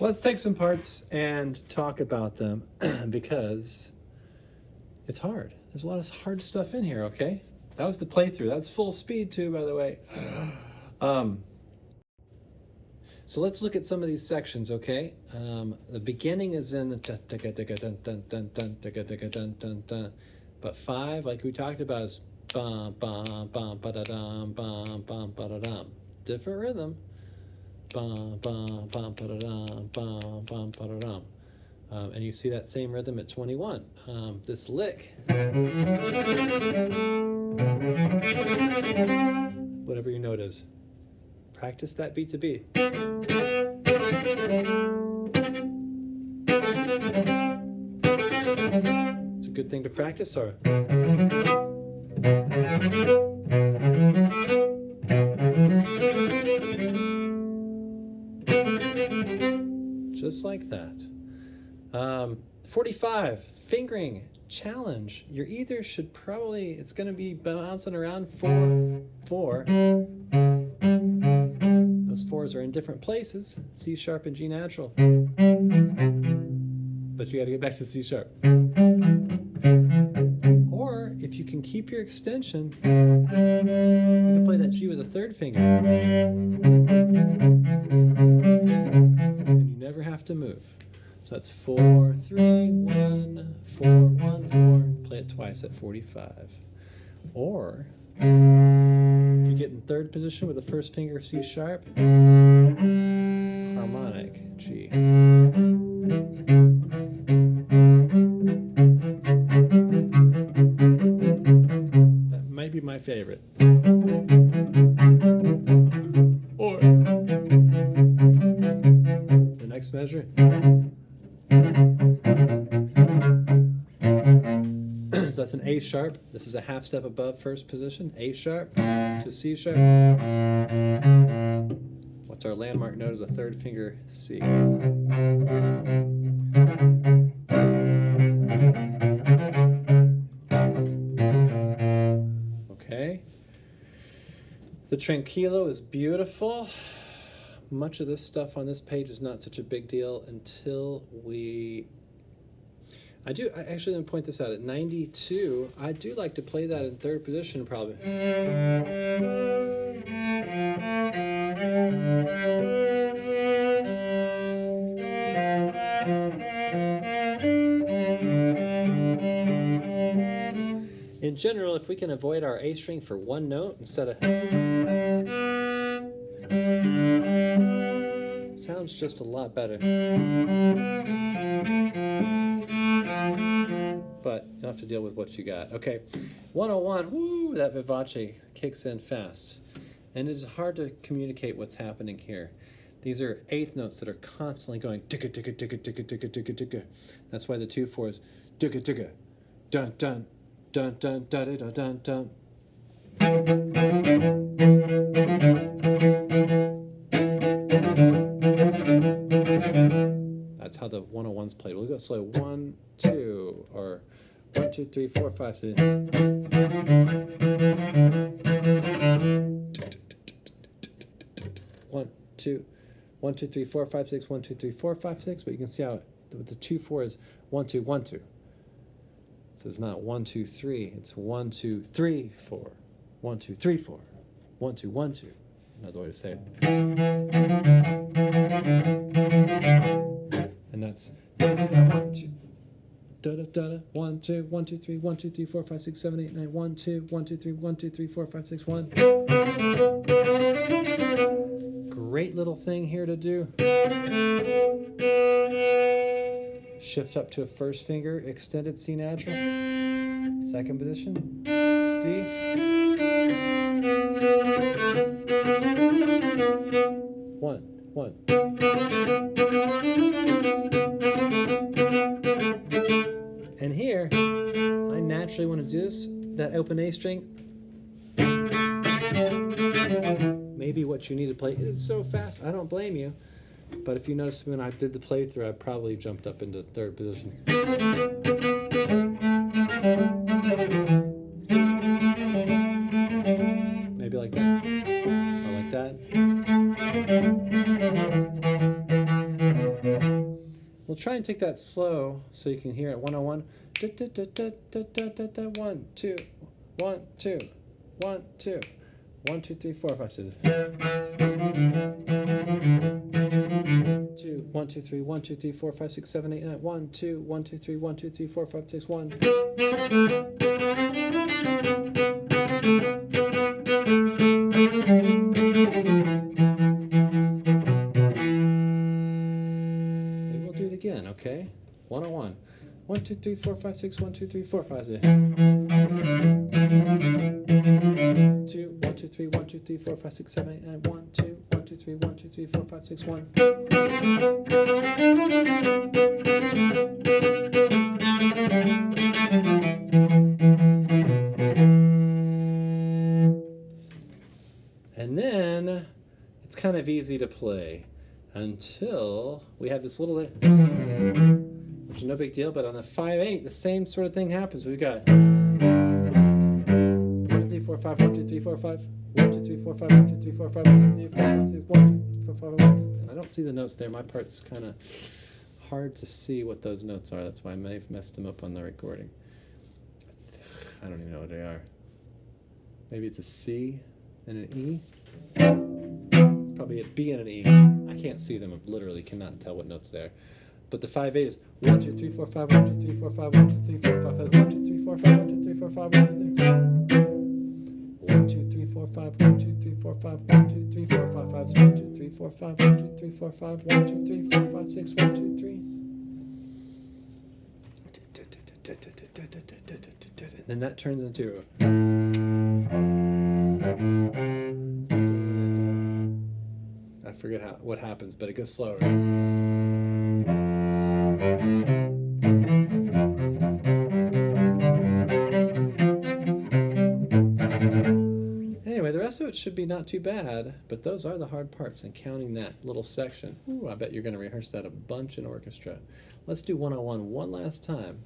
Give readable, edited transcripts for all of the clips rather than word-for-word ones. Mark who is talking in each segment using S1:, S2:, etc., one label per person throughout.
S1: So let's take some parts and talk about them because it's hard. There's a lot of hard stuff in here, okay? That was the playthrough. That's full speed too, by the way. So let's look at some of these sections, okay? The beginning is in but 5, like we talked about, is bum bum bum ba da dum bum bum ba da dum. Different rhythm. Bum bum bum ba da dum bum bum ba da dum. And you see that same rhythm at 21. This lick, whatever your note is, practice that beat to beat. It's a good thing to practice, or just like that. 45, fingering challenge. Your either should probably, it's going to be bouncing around 4, 4. Those 4s are in different places, C sharp and G natural. But you got to get back to C sharp. Or if you can keep your extension, you can play that G with a 3rd finger. And you never have to move. So that's 4, 3, 1, 4, 1, 4. Play it twice at 45. Or you get in 3rd position with the 1st finger C sharp, harmonic G. That might be my favorite. Or the next measure. So that's an A sharp. This is a half step above 1st position. A sharp to C sharp. What's our landmark note as a 3rd finger C? Okay. The tranquillo is beautiful. Much of this stuff on this page is not such a big deal until we... I actually didn't point this out. At 92, I do like to play that in 3rd position probably. In general, if we can avoid our A string for 1 note instead of... sounds just a lot better. But you'll have to deal with what you got. Okay, 101, woo, that vivace kicks in fast. And it is hard to communicate what's happening here. These are 8th notes that are constantly going ticka ticka ticka ticka ticka ticka ticka. That's why the 2/4 is ticka ticka, dun dun dun dun dun dun dun dun. That's how the 101's played. We'll go slow. 1, 2, or 1, 2, 3, 4, 5, 6. 1, 2, 1, 2, 3, 4, 5, 6. 1, 2, 3, 4, 5, 6. But you can see how the 2/4 is 1, 2, 1, 2. So it's not 1, 2, 3. It's 1, 2, 3, 4. 1, 2, 3, 4. 1, 2, 1, 2. Another way to say it. And that's 1, 2. Da da da da. 1, 2, 1, 2, 3, 1, 2, 3, 4, 5, 6, 7, 8, 9. 1, 2, 1, 2, 3, 1, 2, 3, 4, 5, 6, 1. Great little thing here to do. Shift up to a 1st finger, extended C natural. 2nd position, D. 1, 1. And here, I naturally want to do this, that open A string. Maybe what you need to play. It is so fast, I don't blame you. But if you notice when I did the playthrough, I probably jumped up into 3rd position. Maybe like that, or like that. and take that slow so you can hear it. 101. 1, 2, 1, 2, 1, 2, 1, 2, 3, 4, 5, 6. 2, 1, 2, 3, 1, 2, 3, 4, 5, 6, 7, 8, 9. 1, 2, 1, 2, 3, 1, 2, 3, 4, 5, 6, 1. Maybe we'll do it again, okay? 101. 1, 2, 3, 4, 5, 6, 1, 2, 3, 4, 5, 6. 2, 1, 2, 3, 1, 2, 3, 4, 5, 6, 7, 8, 9. 1, 2, 1, 2, 3, 1, 2, 3, 4, 5, 6, 1. And then it's kind of easy to play until we have this little, which is no big deal, but on the 5/8, the same sort of thing happens. We've got 1, 2, 3, 4, 5, 1, 2, 3, 4, 5, 1, 2, 3, 4, 5, 1, 2, 3, 4, 5, 1, 2, 3, 4, 5, 6, 1, 2, 4, 5, 1. And I don't see the notes there. My part's kind of hard to see what those notes are. That's why I may have messed them up on the recording. I don't even know what they are. Maybe it's a C and an E. It's probably a B and an E. I can't see them. I literally cannot tell what notes they are. But the 5/8 is 1, 2, 3, 4, 5, 1, 2, 3, 4, 5, 1, 2, 3, 4, 5, 1, 2, 3, 4, 5, 1, 2, 3, 4, 5, 1, 2, 3, 4, 5, 1, 2, 3, 4, 5, 1, 2, 3, 4, 5, 1, 2, 3, 4, 5, 1, 2, 3, 4, 5, 1, 2, 3, 4, 5, 6, 1, 2, 3. And then that turns into I forget what happens, but it goes slower. Anyway, the rest of it should be not too bad, but those are the hard parts, and counting that little section. Ooh, I bet you're going to rehearse that a bunch in orchestra. Let's do 101 one last time.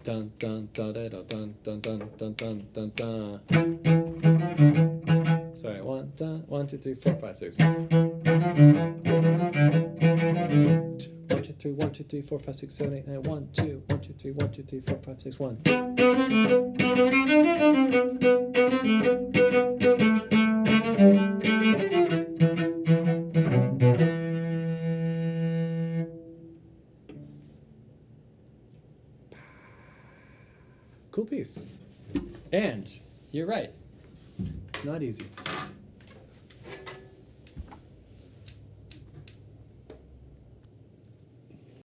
S1: Dun dun dun dun dun dun dun dun dun dun dun. Sorry, 1, 2, 3, 4, 5, 6. 1, 2, 3, 1, 2, 3, 4, 5, 6, 7, 8, 9. 1, 2, 1, 2, 3, 1, 2, 3, 4, 5, 6, 1. Cool piece. And you're right. It's not easy.